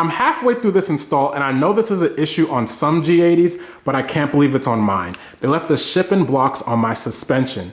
I'm halfway through this install and I know this is an issue on some G80s, but I can't believe it's on mine. They left the shipping blocks on my suspension.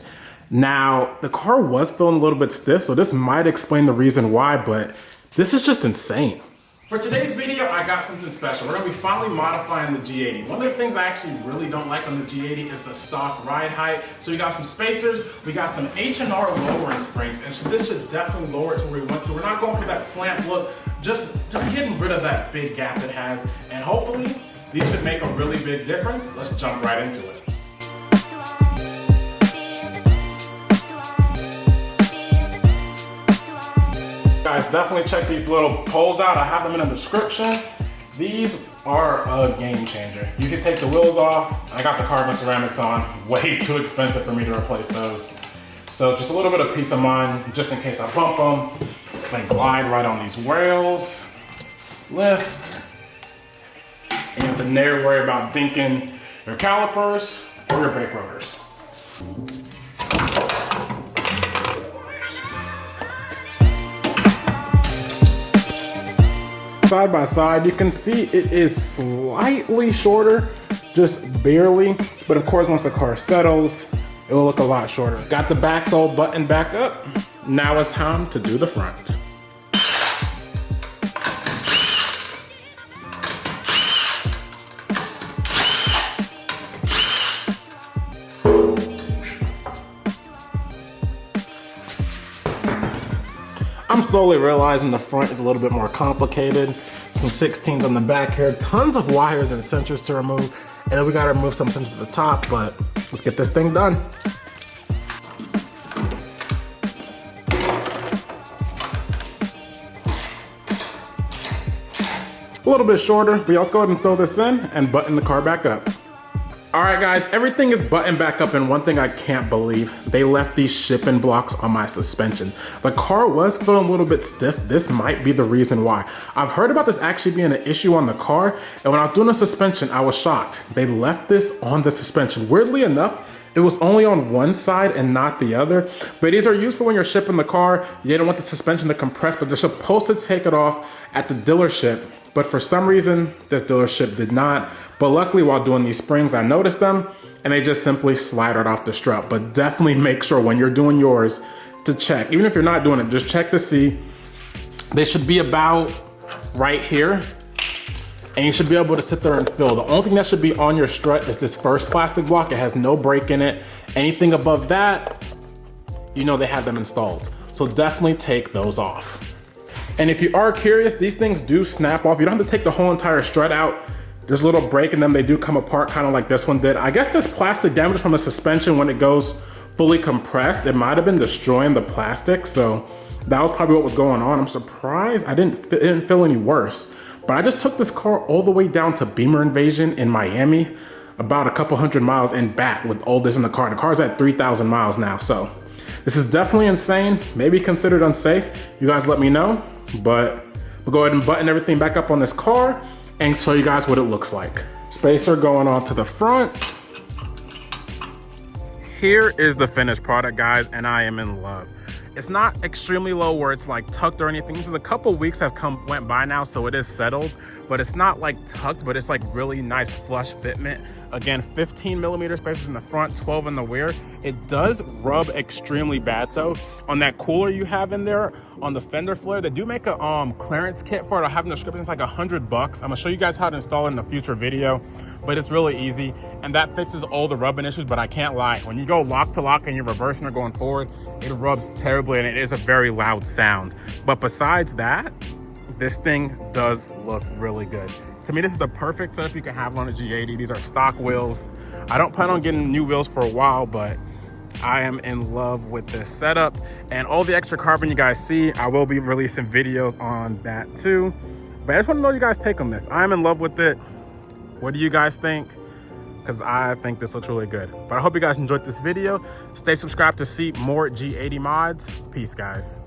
Now, the car was feeling a little bit stiff, so this might explain the reason why, but this is just insane. For today's video, I got something special. We're gonna be finally modifying the G80. One of the things I actually really don't like on the G80 is the stock ride height. So we got some spacers, we got some H&R lowering springs, and this should definitely lower it to where we want to. We're not going for that slant look, just getting rid of that big gap it has, and hopefully these should make a really big difference. Let's jump right into it. Guys, definitely check these little poles out. I have them in the description. These are a game changer. You can take the wheels off. I got the carbon ceramics on. Way too expensive for me to replace those. So just a little bit of peace of mind, just in case I bump them. They glide right on these rails. Lift. And you have to never worry about dinking your calipers or your brake rotors. Side by side, you can see it is slightly shorter, just barely, but of course once the car settles, it will look a lot shorter. Got the backs all buttoned back up. Now it's time to do the front. I'm slowly realizing the front is a little bit more complicated. Some 16s on the back here, tons of wires and sensors to remove, and then we gotta remove some sensors at the top, but let's get this thing done. A little bit shorter, but let's go ahead and throw this in and button the car back up. All right guys, everything is buttoned back up, and one thing I can't believe, they left these shipping blocks on my suspension. The car was feeling a little bit stiff. This might be the reason why. I've heard about this actually being an issue on the car, and when I was doing the suspension, I was shocked. They left this on the suspension. Weirdly enough, it was only on one side and not the other, but these are used for when you're shipping the car. You don't want the suspension to compress, but they're supposed to take it off at the dealership. But for some reason, this dealership did not. But luckily, while doing these springs, I noticed them and they just simply slide right off the strut. But definitely make sure when you're doing yours to check. Even if you're not doing it, just check to see. They should be about right here. And you should be able to sit there and feel. The only thing that should be on your strut is this first plastic block. It has no break in it. Anything above that, you know they have them installed. So definitely take those off. And if you are curious, these things do snap off. You don't have to take the whole entire strut out. There's a little break in them. They do come apart kind of like this one did. I guess this plastic damage from the suspension when it goes fully compressed, it might have been destroying the plastic. So that was probably what was going on. I'm surprised it didn't feel any worse. But I just took this car all the way down to Beamer Invasion in Miami, about a couple hundred miles and back with all this in the car. The car's at 3,000 miles now. So this is definitely insane. Maybe considered unsafe. You guys let me know. But we'll go ahead and button everything back up on this car and show you guys what it looks like. Spacer going on to the front. Here is the finished product, guys, and I am in love. It's not extremely low where it's like tucked or anything. This is a couple weeks have went by now, so it is settled, but it's not like tucked, but it's like really nice flush fitment. Again, 15 millimeter spacers in the front, 12 in the rear. It does rub extremely bad though. On that cooler you have in there, on the fender flare, they do make a clearance kit for it. I'll have in the description. It's like $100. I'm gonna show you guys how to install it in a future video, but it's really easy. And that fixes all the rubbing issues, but I can't lie. When you go lock to lock and you're reversing or going forward, it rubs terribly and it is a very loud sound. But besides that, this thing does look really good. To me, this is the perfect setup you can have on a G80. These are stock wheels. I don't plan on getting new wheels for a while, but I am in love with this setup. And all the extra carbon you guys see, I will be releasing videos on that too. But I just want to know your guys' take on this. I'm in love with it. What do you guys think? Because I think this looks really good. But I hope you guys enjoyed this video. Stay subscribed to see more G80 mods. Peace, guys.